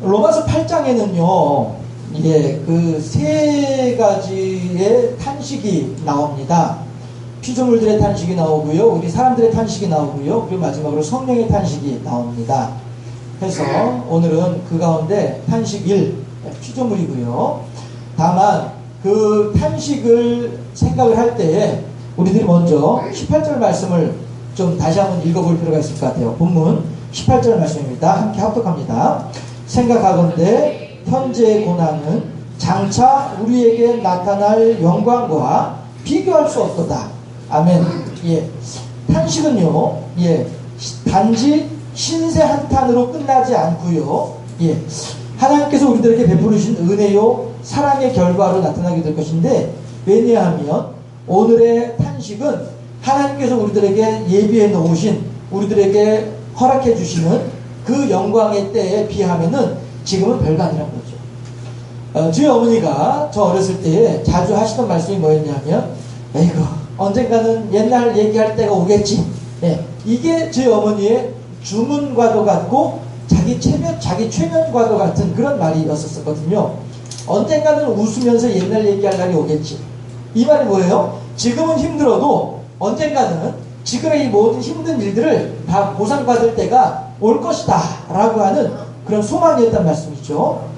로마서 8장에는요, 그 세 가지의 탄식이 나옵니다. 피조물들의 탄식이 나오고요, 우리 사람들의 탄식이 나오고요, 그리고 마지막으로 성령의 탄식이 나옵니다. 그래서 오늘은 그 가운데 탄식 1, 피조물이고요. 다만 그 탄식을 생각을 할 때에 우리들이 먼저 18절 말씀을 좀 다시 한번 읽어볼 필요가 있을 것 같아요. 본문 18절 말씀입니다. 함께 합독합니다. 생각하건대 현재의 고난은 장차 우리에게 나타날 영광과 비교할 수 없도다. 아멘. 탄식은요, 단지 신세 한탄으로 끝나지 않고요, 하나님께서 우리들에게 베푸르신 은혜요 사랑의 결과로 나타나게 될 것인데, 왜냐하면 오늘의 탄식은 하나님께서 우리들에게 예비해 놓으신, 우리들에게 허락해 주시는 그 영광의 때에 비하면은 지금은 별거 아니란 거죠. 저희 어머니가 저 어렸을 때에 자주 하시던 말씀이 뭐였냐면, 에이구, 언젠가는 옛날 얘기할 때가 오겠지. 이게 저희 어머니의 주문과도 같고 자기 최면과도 같은 그런 말이었었거든요. 언젠가는 웃으면서 옛날 얘기할 날이 오겠지. 이 말이 뭐예요? 지금은 힘들어도 언젠가는 지금의 이 모든 힘든 일들을 다 보상받을 때가 올 것이다 라고 하는 그런 소망이었단 말씀이죠.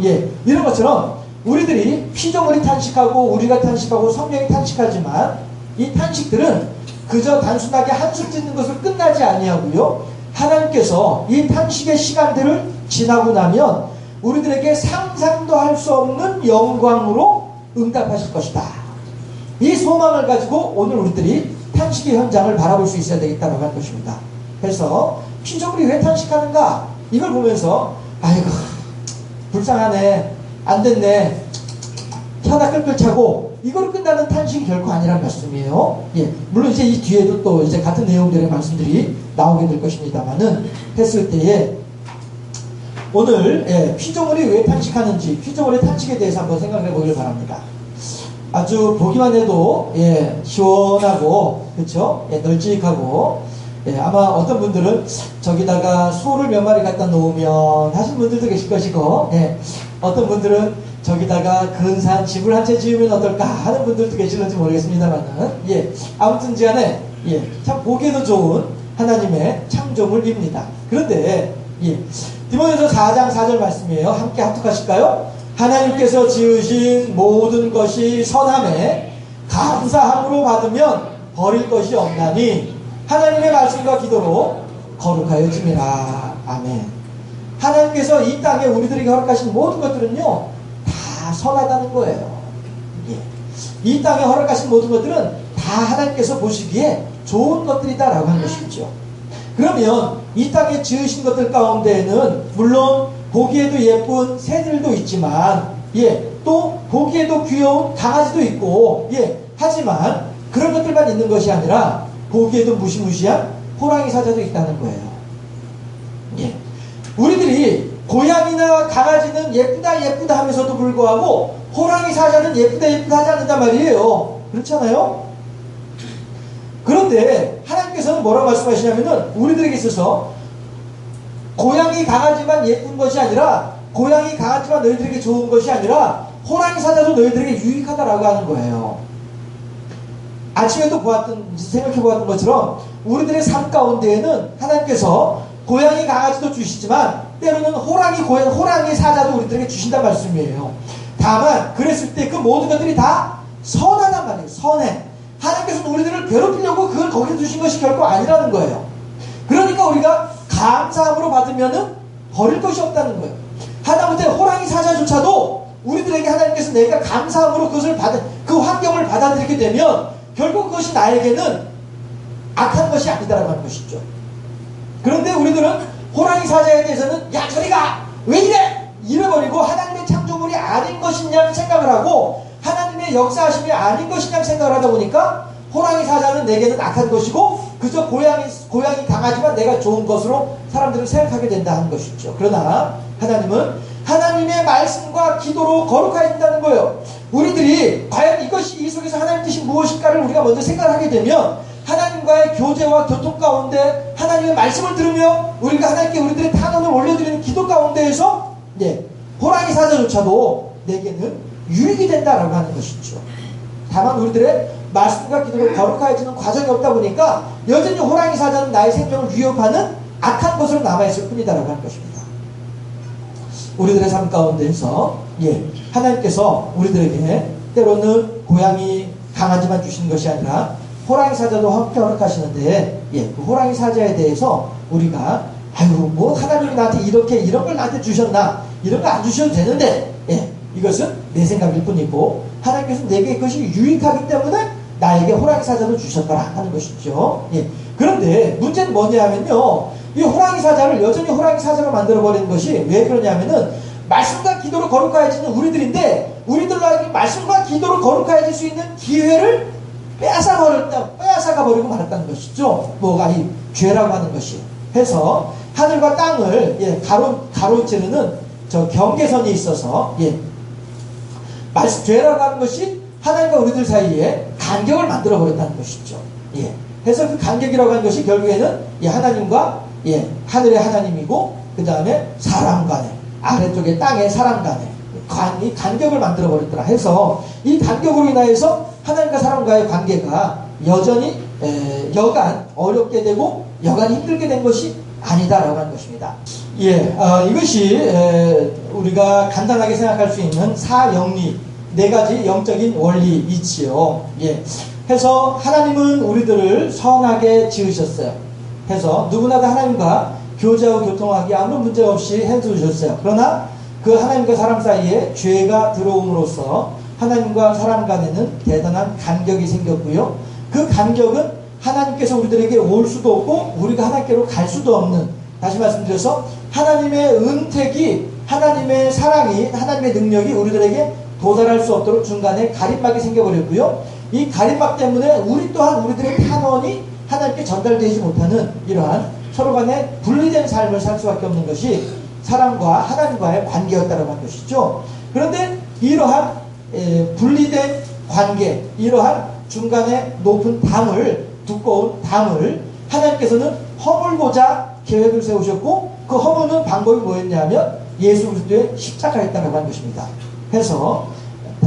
이런 것처럼 우리들이 피조물이 탄식하고 우리가 탄식하고 성령이 탄식하지만 이 탄식들은 그저 단순하게 한숨 짓는 것을 끝나지 아니하고요, 하나님께서 이 탄식의 시간들을 지나고 나면 우리들에게 상상도 할 수 없는 영광으로 응답하실 것이다. 이 소망을 가지고 오늘 우리들이 탄식의 현장을 바라볼 수 있어야 되겠다고 할 것입니다. 그래서 피조물이 왜 탄식하는가, 이걸 보면서 아이고 불쌍하네, 안됐네, 혀가 끌끌 차고 이걸 끝나는 탄식이 결코 아니란 말씀이에요. 물론 이제 이 뒤에도 또 이제 같은 내용들의 말씀들이 나오게 될 것입니다만은, 했을 때에 오늘 피조물이 왜 탄식하는지, 피조물의 탄식에 대해서 한번 생각해 보기를 바랍니다. 아주 보기만 해도 시원하고, 그렇죠? 널찍하고, 아마 어떤 분들은 저기다가 소를 몇 마리 갖다 놓으면 하신 분들도 계실 것이고, 어떤 분들은 저기다가 근사한 집을 한 채 지으면 어떨까 하는 분들도 계실는지 모르겠습니다만은, 아무튼 간에 참 보기에도 좋은 하나님의 창조물입니다. 그런데 디모데서 4장 4절 말씀이에요. 함께 합독하실까요? 하나님께서 지으신 모든 것이 선함에 감사함으로 받으면 버릴 것이 없나니 하나님의 말씀과 기도로 거룩하여 짐이라. 아멘. 하나님께서 이 땅에 우리들에게 허락하신 모든 것들은요, 다 선하다는 거예요. 이 땅에 허락하신 모든 것들은 다 하나님께서 보시기에 좋은 것들이다라고 하는 것이죠. 그러면 이 땅에 지으신 것들 가운데에는 물론 보기에도 예쁜 새들도 있지만, 또 보기에도 귀여운 강아지도 있고, 하지만 그런 것들만 있는 것이 아니라 보기에도 무시무시한 호랑이 사자도 있다는 거예요. 우리들이 고양이나 강아지는 예쁘다 하면서도 불구하고 호랑이 사자는 예쁘다 하지 않는단 말이에요. 그렇잖아요? 그런데 하나님께서는 뭐라고 말씀하시냐면은, 우리들에게 있어서 고양이 강아지만 예쁜 것이 아니라, 고양이 강아지만 너희들에게 좋은 것이 아니라 호랑이 사자도 너희들에게 유익하다라고 하는 거예요. 아침에도 생각해 보았던 것처럼 우리들의 삶 가운데에는 하나님께서 고양이 강아지도 주시지만 때로는 호랑이 사자도 우리들에게 주신단 말씀이에요. 다만 그랬을 때 그 모든 것들이 다 선하단 말이에요. 선해. 하나님께서는 우리들을 괴롭히려고 그걸 거기에 두신 것이 결코 아니라는 거예요. 그러니까 우리가 감사함으로 받으면은 버릴 것이 없다는 거예요. 하다못해 호랑이 사자조차도 우리들에게 하나님께서 내가 감사함으로 그 환경을 받아들이게 되면 결국 그것이 나에게는 악한 것이 아니다라고 하는 것이죠. 그런데 우리들은 호랑이 사자에 대해서는 야 저리가 왜 이래 이래버리고 하나님의 창조물이 아닌 것이냐 생각을 하고 하나님의 역사하심이 아닌 것이냐 생각을 하다 보니까 호랑이 사자는 내게는 악한 것이고 그저 고양이 강아지만 내가 좋은 것으로 사람들은 생각하게 된다 하는 것이죠. 그러나 하나님은 하나님의 말씀과 기도로 거룩해진다는 거예요. 우리들이 과연 이 속에서 하나님 뜻이 무엇일까를 우리가 먼저 생각하게 되면 하나님과의 교제와 교통 가운데 하나님의 말씀을 들으며 우리가 하나님께 우리들의 탄원을 올려드리는 기도 가운데에서 호랑이 사자조차도 내게는 유익이 된다라고 하는 것이죠. 다만 우리들의 말씀과 기도로 거룩해지는 과정이 없다 보니까 여전히 호랑이 사자는 나의 생명을 위협하는 악한 것으로 남아있을 뿐이다라고 하는 것입니다. 우리들의 삶 가운데에서 하나님께서 우리들에게 때로는 고양이, 강아지만 주시는 것이 아니라 호랑이 사자도 함께 허락하시는데 그 호랑이 사자에 대해서 우리가 뭐 하나님이 나한테 이런 걸 나한테 주셨나, 이런 거 안 주셔도 되는데 이것은 내 생각일 뿐이고 하나님께서 내게 그것이 유익하기 때문에 나에게 호랑이 사자도 주셨더라 하는 것이죠. 그런데 문제는 뭐냐 하면요, 이 호랑이 사자를 여전히 호랑이 사자로 만들어버리는 것이 왜 그러냐면은 말씀과 기도로 거룩해지는 우리들인데 우리들로 하여금 말씀과 기도로 거룩해질 수 있는 기회를 빼앗아가 버리고 말았다는 것이죠. 뭐가 이 죄라고 하는 것이. 해서 하늘과 땅을 가로지르는 저 경계선이 있어서 죄라고 하는 것이 하나님과 우리들 사이에 간격을 만들어 버렸다는 것이죠. 해서 그 간격이라고 하는 것이 결국에는 하나님과 하늘의 하나님이고 그 다음에 사람 간에, 아래쪽에 땅의 사람 간에 이 간격을 만들어 버렸더라 해서 이 간격으로 인하여서 하나님과 사람과의 관계가 여전히 여간 어렵게 되고 여간 힘들게 된 것이 아니다라고 하는 것입니다. 이것이 우리가 간단하게 생각할 수 있는 사영리, 네 가지 영적인 원리 있지요. 해서 하나님은 우리들을 선하게 지으셨어요. 해서 누구나 다 하나님과 교제하고 교통하기 아무런 문제 없이 해주셨어요. 그러나 그 하나님과 사람 사이에 죄가 들어옴으로써 하나님과 사람 간에는 대단한 간격이 생겼고요. 그 간격은 하나님께서 우리들에게 올 수도 없고 우리가 하나님께로 갈 수도 없는, 다시 말씀드려서 하나님의 은택이, 하나님의 사랑이, 하나님의 능력이 우리들에게 도달할 수 없도록 중간에 가림막이 생겨버렸고요. 이 가림막 때문에 우리 또한 우리들의 탄원이 하나님께 전달되지 못하는 이러한 서로 간에 분리된 삶을 살 수밖에 없는 것이 사람과 하나님과의 관계였다고 하는 것이죠. 그런데 이러한 분리된 관계, 이러한 중간에 높은 담을, 두꺼운 담을 하나님께서는 허물고자 계획을 세우셨고 그 허무는 방법이 뭐였냐면 예수 그리스도의 십자가였다고 하는 것입니다. 해서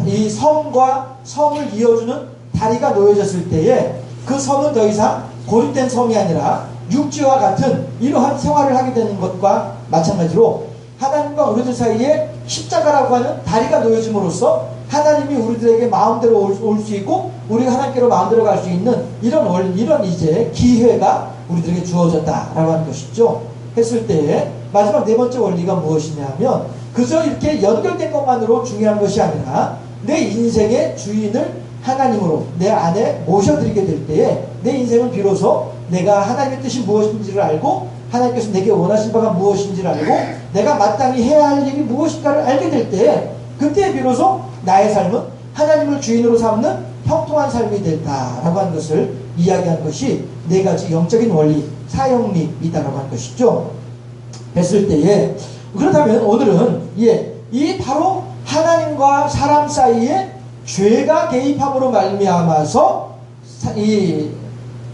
이 섬과 섬을 이어주는 다리가 놓여졌을 때에 그 섬은 더 이상 고립된 섬이 아니라 육지와 같은 이러한 생활을 하게 되는 것과 마찬가지로 하나님과 우리들 사이에 십자가라고 하는 다리가 놓여짐으로써 하나님이 우리들에게 마음대로 올 수 있고 우리가 하나님께로 마음대로 갈 수 있는 이런 이제 기회가 우리들에게 주어졌다라고 하는 것이죠. 했을 때에 마지막 네 번째 원리가 무엇이냐면 그저 이렇게 연결된 것만으로 중요한 것이 아니라 내 인생의 주인을 하나님으로 내 안에 모셔드리게 될 때에 내 인생은 비로소 내가 하나님의 뜻이 무엇인지를 알고 하나님께서 내게 원하신 바가 무엇인지를 알고 내가 마땅히 해야 할 일이 무엇인가를 알게 될 때에 그때 비로소 나의 삶은 하나님을 주인으로 삼는 형통한 삶이 됐다라고 하는 것을 이야기한 것이 네 가지 영적인 원리, 사영리이다라고 하는 것이죠. 했을 때에 그렇다면 오늘은 이 바로 하나님과 사람 사이에 죄가 개입함으로 말미암아서 이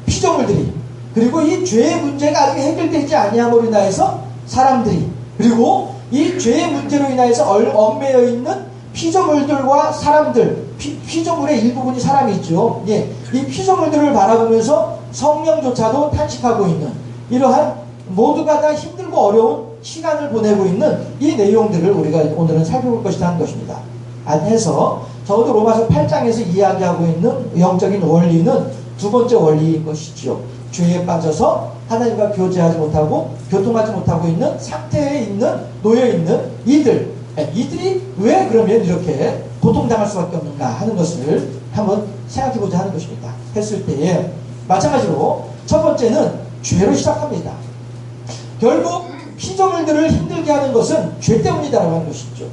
피조물들이 그리고 이 죄의 문제가 아직 해결되지 아니함으로 인하여서 사람들이 그리고 이 죄의 문제로 인하여서 얽매여 있는 피조물들과 사람들, 피조물의 일부분이 사람이 있죠. 이 피조물들을 바라보면서 성령조차도 탄식하고 있는 이러한 모두가 다 힘들고 어려운 시간을 보내고 있는 이 내용들을 우리가 오늘은 살펴볼 것이다 하는 것입니다. 해서 적어도 로마서 8장에서 이야기하고 있는 영적인 원리는 두 번째 원리인 것이지요. 죄에 빠져서 하나님과 교제하지 못하고 교통하지 못하고 있는 상태에 놓여있는 이들이 왜 그러면 이렇게 고통당할 수밖에 없는가 하는 것을 한번 생각해보자 하는 것입니다. 했을 때에 마찬가지로 첫 번째는 죄로 시작합니다. 결국 피조물들을 힘들게 하는 것은 죄 때문이다라고 하는 것이죠.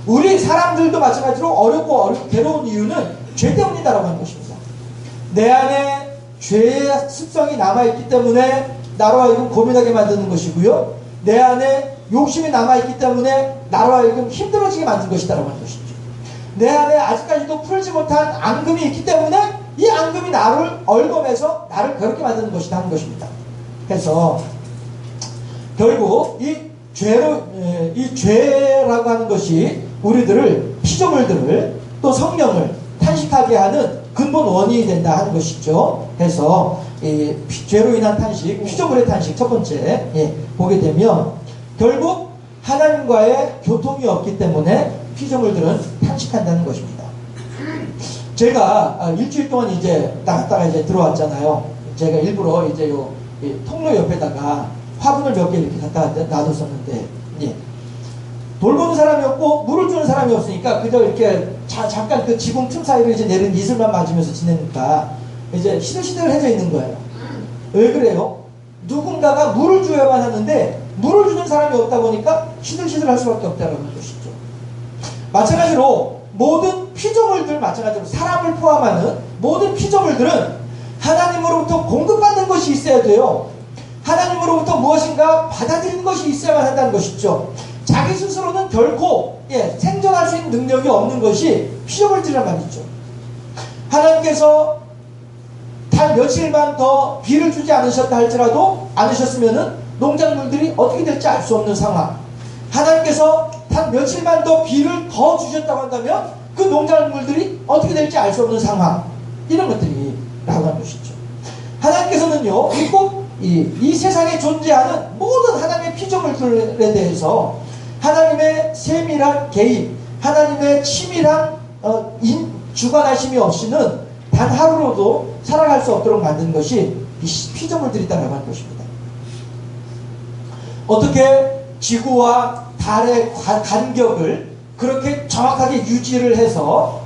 우리 사람들도 마찬가지로 어렵고 괴로운 이유는 죄 때문이다라고 하는 것입니다. 내 안에 죄의 습성이 남아있기 때문에 나로 하여금 고민하게 만드는 것이고요. 내 안에 욕심이 남아있기 때문에 나로 하여금 힘들어지게 만든 것이다라고 하는 것이죠. 내 안에 아직까지도 풀지 못한 앙금이 있기 때문에 이 앙금이 나를 얽어매서 나를 그렇게 만드는 것이다 하는 것입니다. 그래서 결국 이 죄의 번째라고 하는 것이 우리들을 피조물들을 또 성령을 탄식하게 하는 근본 원인이 된다 하는 것이죠. 그래서 죄로 인한 탄식, 피조물의 탄식 첫 번째 보게 되면 결국 하나님과의 교통이 없기 때문에 피조물들은 탄식한다는 것입니다. 제가 일주일 동안 이제 나갔다가 이제 들어왔잖아요. 제가 일부러 이제 통로 옆에다가 화분을 몇 개 이렇게 갖다 놔뒀었는데, 돌보는 사람이 없고 물을 주는 사람이 없으니까 그저 이렇게 잠깐 그 지붕 틈 사이로 이제 내린 이슬만 맞으면서 지내니까 이제 시들시들해져 있는 거예요. 왜 그래요? 누군가가 물을 줘야만 하는데 물을 주는 사람이 없다 보니까 시들시들할 수밖에 없다는 것이죠. 마찬가지로 모든 피조물들, 마찬가지로 사람을 포함하는 모든 피조물들은 하나님으로부터 공급받는 것이 있어야 돼요. 하나님으로부터 무엇인가 받아들이는 것이 있어야만 한다는 것이죠. 자기 스스로는 결코 생존할 수 있는 능력이 없는 것이 피조물들이란 말이죠. 하나님께서 단 며칠만 더 비를 주지 않으셨다 할지라도 않으셨으면은 농작물들이 어떻게 될지 알 수 없는 상황. 하나님께서 단 며칠만 더 비를 더 주셨다고 한다면 그 농작물들이 어떻게 될지 알 수 없는 상황. 이런 것들이 라고 하는 것이죠. 하나님께서는요, 꼭 이 세상에 존재하는 모든 하나님의 피조물들에 대해서 하나님의 세밀한 개입, 하나님의 치밀한 주관하심이 없이는 단 하루로도 살아갈 수 없도록 만든 것이 이 피조물들이다라고 하는 것입니다. 어떻게 지구와 달의 간격을 그렇게 정확하게 유지를 해서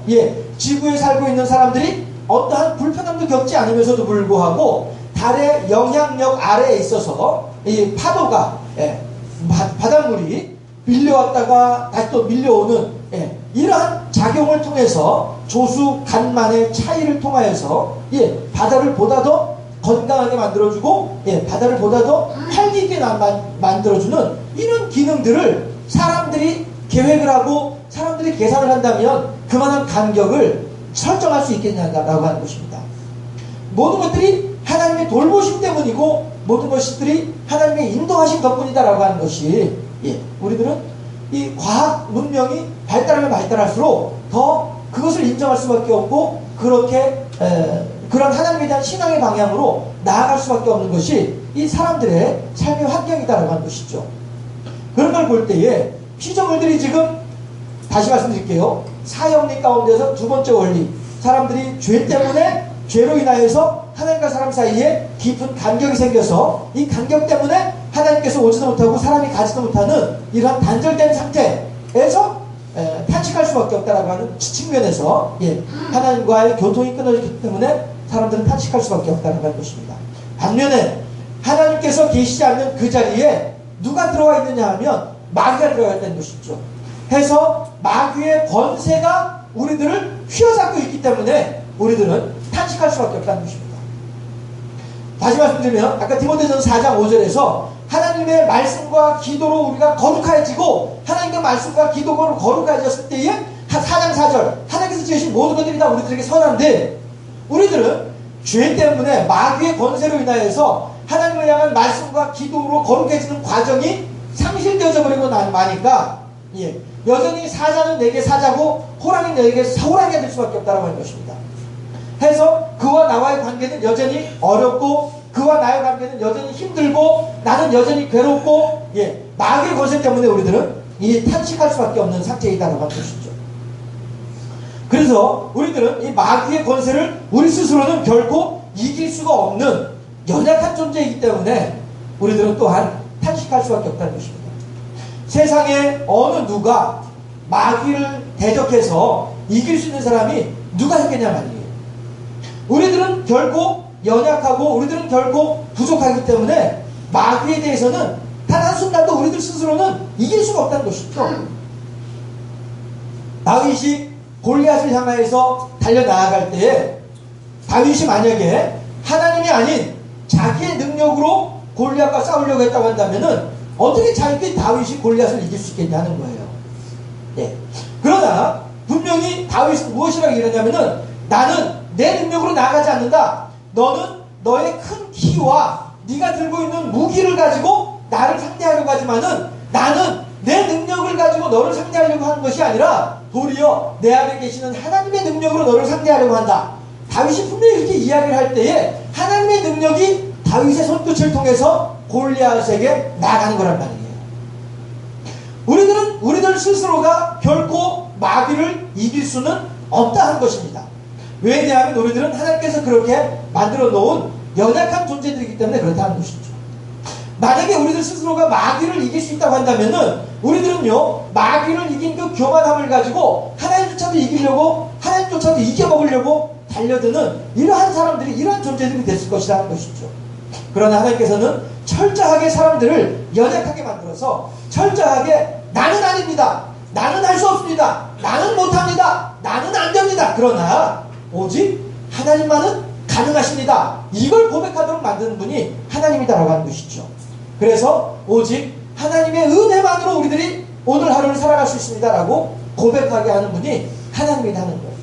지구에 살고 있는 사람들이 어떠한 불편함도 겪지 않으면서도 불구하고 달의 영향력 아래에 있어서 이 파도가 바닷물이 밀려왔다가 다시 또 밀려오는 이러한 작용을 통해서 조수 간만의 차이를 통하여서 바다를 보다 더 건강하게 만들어주고 바다를 보다 더 활기있게 만들어주는 이런 기능들을 사람들이 계획을 하고 사람들이 계산을 한다면 그만한 간격을 설정할 수 있겠냐라고 하는 것입니다. 모든 것들이 하나님의 돌보심 때문이고 모든 것들이 하나님의 인도하심 덕분이다라고 하는 것이 우리들은 이 과학 문명이 발달하면 발달할수록 더 그것을 인정할 수밖에 없고 그렇게 그런 하나님에 대한 신앙의 방향으로 나아갈 수밖에 없는 것이 이 사람들의 삶의 환경이다라고 하는 것이죠. 그런 걸 볼 때에 피조물들이 지금 다시 말씀드릴게요. 사형리 가운데서 두 번째 원리, 사람들이 죄 때문에 죄로 인하여서 하나님과 사람 사이에 깊은 간격이 생겨서 이 간격 때문에 하나님께서 오지도 못하고 사람이 가지도 못하는 이러한 단절된 상태에서 탄식할 수밖에 없다라고 하는 측면에서 하나님과의 교통이 끊어지기 때문에 사람들은 탄식할 수밖에 없다는 것입니다. 반면에 하나님께서 계시지 않는 그 자리에 누가 들어와 있느냐 하면 마귀가 들어가 있다는 것이죠. 해서 마귀의 권세가 우리들을 휘어잡고 있기 때문에 우리들은 탄식할 수밖에 없다는 것입니다. 다시 말씀드리면 아까 디모데전서 4장 5절에서 하나님의 말씀과 기도로 우리가 거룩해지고 하나님의 말씀과 기도로 거룩해졌을 때에 4장 4절 하나님께서 지으신 모든 것들이 다 우리들에게 선한데 우리들은 죄 때문에 마귀의 권세로 인하여서 하나님을 향한 말씀과 기도로 거룩해지는 과정이 상실되어져 버리고 마니까 여전히 사자는 내게 사자고 호랑이는 내게 호랑이가 될 수밖에 없다고 하는 것입니다. 해서 그와 나와의 관계는 여전히 어렵고 그와 나의 관계는 여전히 힘들고 나는 여전히 괴롭고 마귀의 권세 때문에 우리들은 탄식할 수밖에 없는 상태이다라고 하는 것이죠. 그래서 우리들은 이 마귀의 권세를 우리 스스로는 결코 이길 수가 없는 연약한 존재이기 때문에 우리들은 또한 탄식할 수밖에 없다는 것입니다. 세상에 어느 누가 마귀를 대적해서 이길 수 있는 사람이 누가 있겠냐 말이에요. 우리들은 결코 연약하고 우리들은 결코 부족하기 때문에 마귀에 대해서는 단 한순간도 우리들 스스로는 이길 수가 없다는 것이죠. 다윗이 골리앗을 향하여서 달려나아갈 때에 다윗이 만약에 하나님이 아닌 자기의 능력으로 골리앗과 싸우려고 했다고 한다면은 어떻게 자기 다윗이 골리앗을 이길 수 있겠냐 하는 거예요. 그러나 분명히 다윗은 무엇이라고 이러냐면은 나는 내 능력으로 나아가지 않는다. 너는 너의 큰 키와 네가 들고 있는 무기를 가지고 나를 상대하려고 하지만은 나는 내 능력을 가지고 너를 상대하려고 하는 것이 아니라 도리어 내 안에 계시는 하나님의 능력으로 너를 상대하려고 한다. 다윗이 분명히 이렇게 이야기를 할 때에 하나님의 능력이 다윗의 손끝을 통해서 골리앗에게 나가는 거란 말이에요. 우리들 스스로가 결코 마귀를 이길 수는 없다 한 것입니다. 왜냐하면 우리들은 하나님께서 그렇게 만들어 놓은 연약한 존재들이기 때문에 그렇다는 것이죠. 만약에 우리들 스스로가 마귀를 이길 수 있다고 한다면은 우리들은요, 마귀를 이긴 그 교만함을 가지고 하나님조차도 이기려고, 하나님조차도 이겨먹으려고 달려드는 이러한 사람들이, 이러한 존재들이 됐을 것이라는 것이죠. 그러나 하나님께서는 철저하게 사람들을 연약하게 만들어서 철저하게 나는 아닙니다, 나는 할 수 없습니다, 나는 못합니다, 나는 안 됩니다, 그러나 오직 하나님만은 가능하십니다, 이걸 고백하도록 만드는 분이 하나님이다라고 하는 것이죠. 그래서 오직 하나님의 은혜만으로 우리들이 오늘 하루를 살아갈 수 있습니다라고 고백하게 하는 분이 하나님이다 하는 거예요.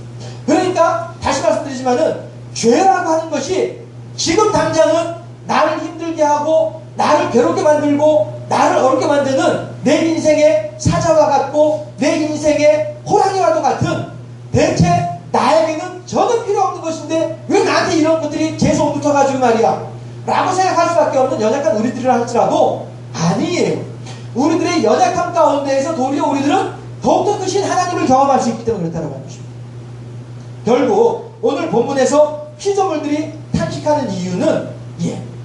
그러니까 다시 말씀드리지만은 죄라고 하는 것이 지금 당장은 나를 힘들게 하고 나를 괴롭게 만들고 나를 어렵게 만드는 내 인생의 사자와 같고 내 인생의 호랑이와도 같은, 대체 나에게는 전혀 필요 없는 것인데 왜 나한테 이런 것들이 계속 붙어가지고 말이야 라고 생각할 수밖에 없는 연약한 우리들이라 할지라도 아니에요. 우리들의 연약함 가운데에서 도리어 우리들은 더욱더 크신 하나님을 경험할 수 있기 때문에 그렇다고 하는 것입니다. 결국 오늘 본문에서 피조물들이 탄식하는 이유는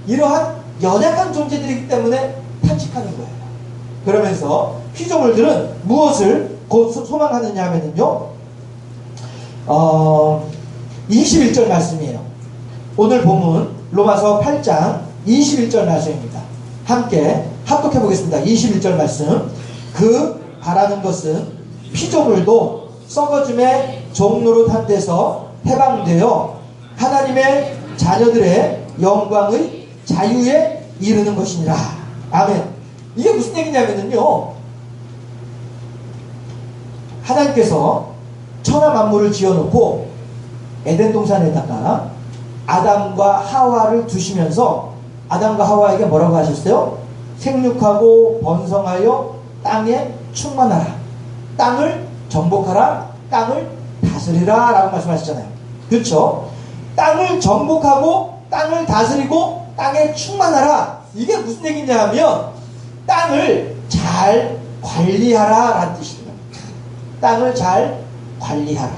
이러한 연약한 존재들이기 때문에 탄식하는 거예요. 그러면서 피조물들은 무엇을 곧 소망하느냐 하면요, 21절 말씀이에요. 오늘 본문 로마서 8장 21절 말씀입니다. 함께 합독해 보겠습니다. 21절 말씀. 그 바라는 것은 피조물도 썩어짐의 종로로 탄 데서 해방되어 하나님의 자녀들의 영광의 자유에 이르는 것이니라. 아멘. 이게 무슨 얘기냐면요, 하나님께서 천하 만물을 지어놓고 에덴 동산에다가 아담과 하와를 두시면서 아담과 하와에게 뭐라고 하셨어요? 생육하고 번성하여 땅에 충만하라, 땅을 정복하라, 땅을 다스리라 라고 말씀하셨잖아요. 그렇죠? 땅을 정복하고 땅을 다스리고 땅에 충만하라, 이게 무슨 얘기냐 하면 땅을 잘 관리하라 라는 뜻입니다. 땅을 잘 관리하라.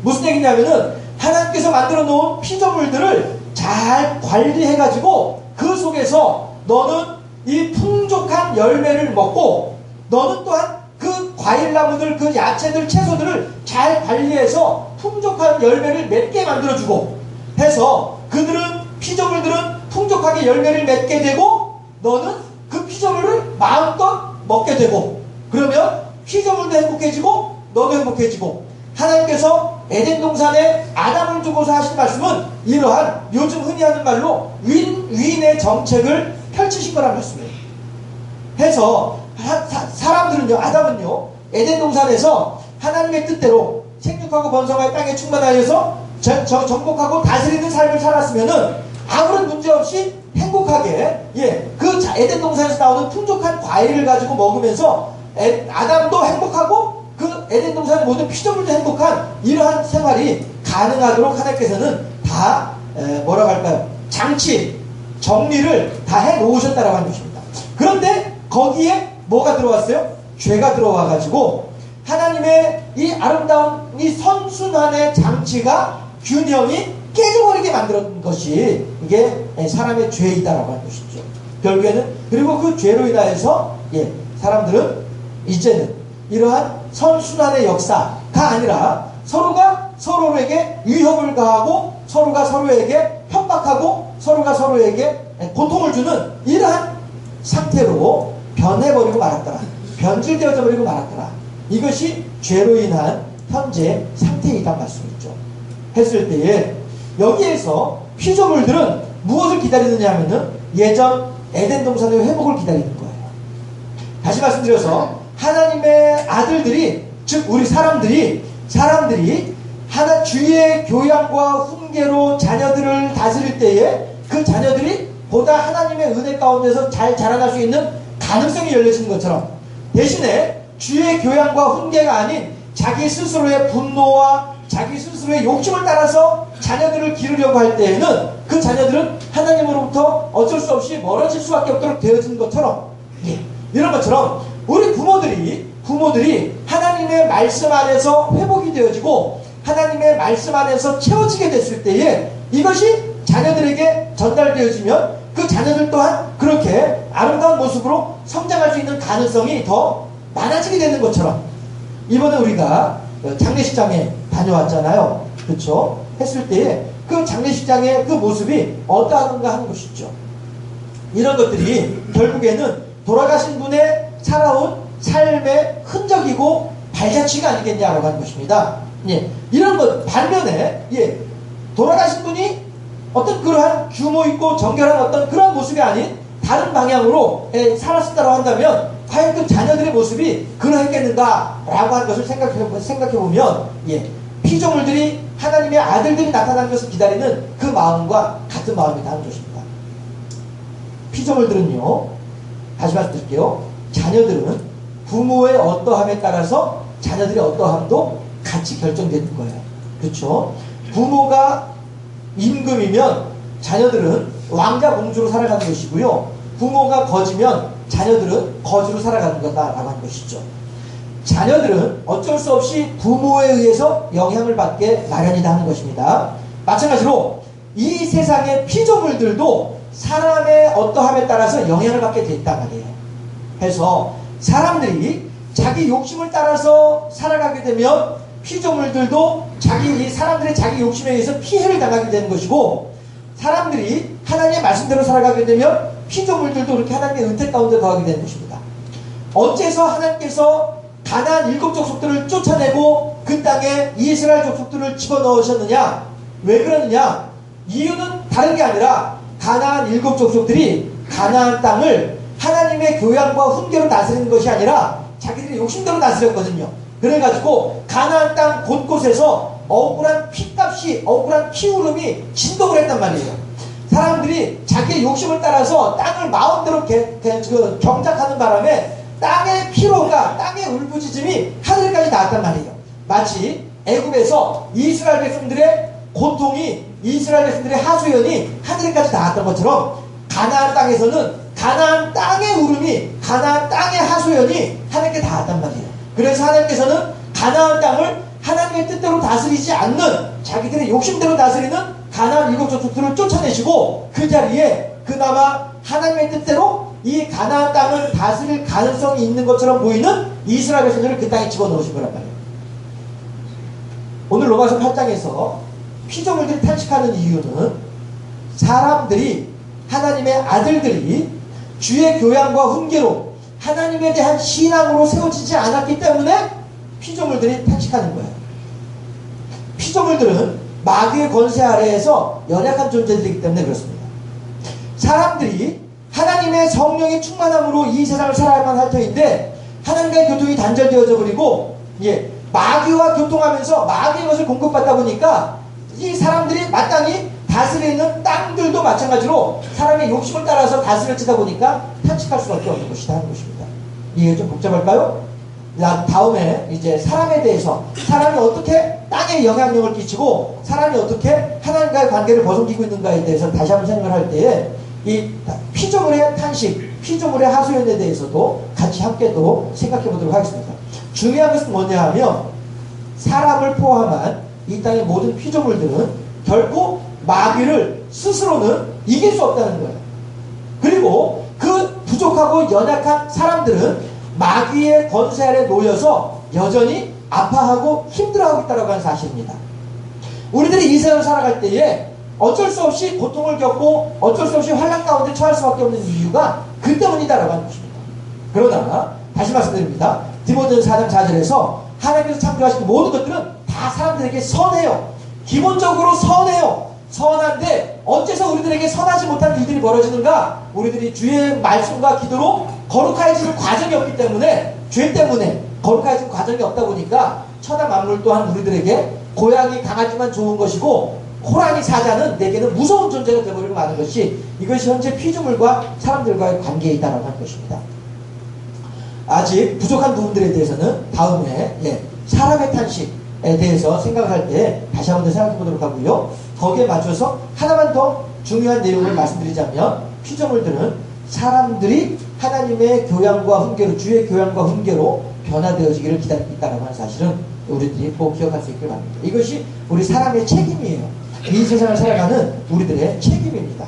무슨 얘기냐면은 하나님께서 만들어 놓은 피조물들을 잘 관리해가지고 그 속에서 너는 이 풍족한 열매를 먹고 너는 또한 그 과일나무들, 그 야채들, 채소들을 잘 관리해서 풍족한 열매를 맺게 만들어주고 해서 그들은, 피조물들은 풍족하게 열매를 맺게 되고 너는 그 피조물을 마음껏 먹게 되고, 그러면 피조물도 행복해지고 너도 행복해지고, 하나님께서 에덴 동산에 아담을 두고서 하신 말씀은 이러한 요즘 흔히 하는 말로 윈윈의 정책을 펼치신 거란 말씀이에요. 해서 사람들은요, 아담은요, 에덴 동산에서 하나님의 뜻대로 생육하고 번성하여 땅에 충만하여서 정복하고 다스리는 삶을 살았으면은 아무런 문제 없이 행복하게, 그 에덴 동산에서 나오는 풍족한 과일을 가지고 먹으면서 아담도 행복하고 그 에덴 동산의 모든 피조물도 행복한 이러한 생활이 가능하도록 하나님께서는 다 뭐라고 할까요? 장치, 정리를 다 해놓으셨다라고 하는 것입니다. 그런데 거기에 뭐가 들어왔어요? 죄가 들어와가지고 하나님의 이 아름다운 이 선순환의 장치가, 균형이 깨져버리게 만들었던 것이 이게 사람의 죄이다라고 하는 것이죠. 결국에는, 그리고 그 죄로 인하여서 사람들은 이제는 이러한 선순환의 역사가 아니라 서로가 서로에게 위협을 가하고 서로가 서로에게 협박하고 서로가 서로에게 고통을 주는 이러한 상태로 변해버리고 말았더라, 변질되어져 버리고 말았더라, 이것이 죄로 인한 현재 상태이란 말씀이죠. 했을 때에 여기에서 피조물들은 무엇을 기다리느냐 하면은 예전 에덴 동산의 회복을 기다리는 거예요. 다시 말씀드려서 하나님의 아들들이, 즉 우리 사람들이 하나 주의 교양과 훈계로 자녀들을 다스릴 때에 그 자녀들이 보다 하나님의 은혜 가운데서 잘 자라날 수 있는 가능성이 열려지는 것처럼, 대신에 주의 교양과 훈계가 아닌 자기 스스로의 분노와 자기 스스로의 욕심을 따라서 자녀들을 기르려고 할 때에는 그 자녀들은 하나님으로부터 어쩔 수 없이 멀어질 수밖에 없도록 되어진 것처럼, 이런 것처럼 우리 부모들이 하나님의 말씀 안에서 회복이 되어지고 하나님의 말씀 안에서 채워지게 됐을 때에 이것이 자녀들에게 전달되어지면 그 자녀들 또한 그렇게 아름다운 모습으로 성장할 수 있는 가능성이 더 많아지게 되는 것처럼, 이번에 우리가 장례식장에 다녀왔잖아요. 그렇죠? 했을 때에 그 장례식장의 그 모습이 어떠한가 하는 것이죠. 이런 것들이 결국에는 돌아가신 분의 살아온 삶의 흔적이고 발자취가 아니겠냐라고 하는 것입니다. 이런 것 반면에 돌아가신 분이 어떤 그러한 규모 있고 정결한 어떤 그런 모습이 아닌 다른 방향으로 살았다고 한다면 과연 그 자녀들의 모습이 그러했겠는가라고 하는 것을 생각해보면 피조물들이 하나님의 아들들이 나타나는 것을 기다리는 그 마음과 같은 마음이다 하는 것입니다. 피조물들은요, 다시 말씀드릴게요. 자녀들은 부모의 어떠함에 따라서 자녀들의 어떠함도 같이 결정되는 거예요. 그렇죠? 부모가 임금이면 자녀들은 왕자 공주로 살아가는 것이고요. 부모가 거지면 자녀들은 거지로 살아가는 거다라고 하는 것이죠. 자녀들은 어쩔 수 없이 부모에 의해서 영향을 받게 마련이다 하는 것입니다. 마찬가지로 이 세상의 피조물들도 사람의 어떠함에 따라서 영향을 받게 돼 있단 말이에요. 해서 사람들이 자기 욕심을 따라서 살아가게 되면 피조물들도 사람들의 자기 욕심에 의해서 피해를 당하게 되는 것이고, 사람들이 하나님의 말씀대로 살아가게 되면 피조물들도 그렇게 하나님의 은혜 가운데 거하게 되는 것입니다. 어째서 하나님께서 가나안 7 족속들을 쫓아내고 그 땅에 이스라엘 족속들을 집어넣으셨느냐? 왜 그러느냐? 이유는 다른 게 아니라 가나안 7 족속들이 가나안 땅을 하나님의 교양과 훈계로 다스리는 것이 아니라 자기들의 욕심대로 다스렸거든요. 그래가지고 가나안 땅 곳곳에서 억울한 피값이, 억울한 피울음이 진동을 했단 말이에요. 사람들이 자기의 욕심을 따라서 땅을 마음대로 경작하는 바람에 땅의 피로가, 땅의 울부짖음이 하늘까지 닿았단 말이에요. 마치 애굽에서 이스라엘 백성들의 고통이, 이스라엘 백성들의 하소연이 하늘까지 닿았던 것처럼 가나안 땅에서는 가나안 땅의 울음이, 가나안 땅의 하소연이 하늘께 닿았단 말이에요. 그래서 하나님께서는 가나안 땅을 하나님의 뜻대로 다스리지 않는, 자기들의 욕심대로 다스리는 가나안 7 족속들을 쫓아내시고 그 자리에 그나마 하나님의 뜻대로 이 가나안 땅을 다스릴 가능성이 있는 것처럼 보이는 이스라엘 백성들을 그 땅에 집어넣으신 거란 말이에요. 오늘 로마서 8장에서 피조물들이 탄식하는 이유는 사람들이, 하나님의 아들들이 주의 교양과 훈계로 하나님에 대한 신앙으로 세워지지 않았기 때문에 피조물들이 탄식하는 거예요. 피조물들은 마귀의 권세 아래에서 연약한 존재들이기 때문에 그렇습니다. 사람들이 하나님의 성령의 충만함으로 이 세상을 살아야만 할 터인데 하나님과의 교통이 단절되어져 버리고 마귀와 교통하면서 마귀의 것을 공급받다 보니까 이 사람들이 마땅히 다스리는 땅들도 마찬가지로 사람의 욕심을 따라서 다스려지다 보니까 탄식할 수밖에 없는 것이다 하는 것입니다. 이게 좀 복잡할까요? 다음에 이제 사람에 대해서, 사람이 어떻게 땅에 영향력을 끼치고 사람이 어떻게 하나님과의 관계를 벗어기고 있는가에 대해서 다시 한번 생각을 할 때에 이 피조물의 탄식, 피조물의 하소연에 대해서도 같이 함께 또 생각해 보도록 하겠습니다. 중요한 것은 뭐냐 하면 사람을 포함한 이 땅의 모든 피조물들은 결코 마귀를 스스로는 이길 수 없다는 거예요. 그리고 그 부족하고 연약한 사람들은 마귀의 권세 아래 놓여서 여전히 아파하고 힘들어하고 있다고 하는 사실입니다. 우리들이 이 세상을 살아갈 때에 어쩔 수 없이 고통을 겪고 어쩔 수 없이 환난 가운데 처할 수밖에 없는 이유가 그 때문이다라고 하는 것입니다. 그러나 다시 말씀드립니다. 디모데전서 4장 4절에서 하나님께서 창조하신 모든 것들은 다 사람들에게 선해요. 기본적으로 선해요. 선한데 어째서 우리들에게 선하지 못한 일들이 벌어지는가? 우리들이 주의 말씀과 기도로 거룩해지는 과정이 없기 때문에, 죄 때문에 거룩해지는 과정이 없다 보니까 천하 만물 또한 우리들에게 고양이 강아지만 좋은 것이고 호랑이 사자는 내게는 무서운 존재가 되어버리고 마는 것이, 이것이 현재 피조물과 사람들과의 관계에 있다라고 하는 것입니다. 아직 부족한 부분들에 대해서는 다음에 사람의 탄식에 대해서 생각할 때 다시 한번 더 생각해 보도록 하고요. 거기에 맞춰서 하나만 더 중요한 내용을 말씀드리자면 피조물들은 사람들이 하나님의 교양과 훈계로, 주의 교양과 훈계로 변화되어지기를 기다리고 있다는 사실은 우리들이 꼭 기억할 수 있길 바랍니다. 이것이 우리 사람의 책임이에요. 이 세상을 살아가는 우리들의 책임입니다.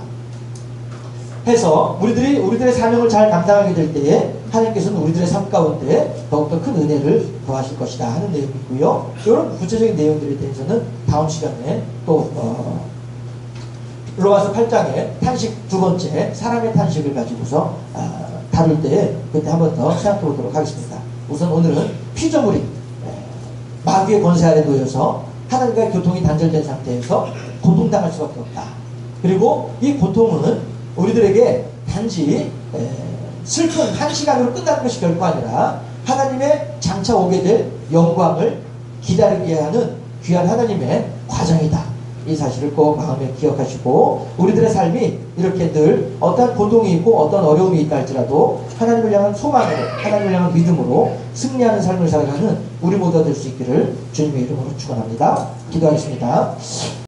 해서 우리들의 사명을 잘 감당하게 될 때에 하나님께서는 우리들의 삶 가운데 더욱더 큰 은혜를 더하실 것이다 하는 내용이고요. 이런 구체적인 내용들에 대해서는 다음 시간에 또 로마서 8장의 탄식 두 번째 사람의 탄식을 가지고서 다룰 때 그때 한 번 더 생각해 보도록 하겠습니다. 우선 오늘은 피조물이 마귀의 권세 아래 놓여서 하나님과의 교통이 단절된 상태에서 고통당할 수밖에 없다. 그리고 이 고통은 우리들에게 단지 슬픈 한 시간으로 끝나는 것이 결코 아니라 하나님의 장차 오게 될 영광을 기다리게 하는 귀한 하나님의 과정이다. 이 사실을 꼭 마음에 기억하시고 우리들의 삶이 이렇게 늘 어떤 고통이 있고 어떤 어려움이 있다 할지라도 하나님을 향한 소망으로, 하나님을 향한 믿음으로 승리하는 삶을 살아가는 우리 모두가 될 수 있기를 주님의 이름으로 축원합니다. 기도하겠습니다.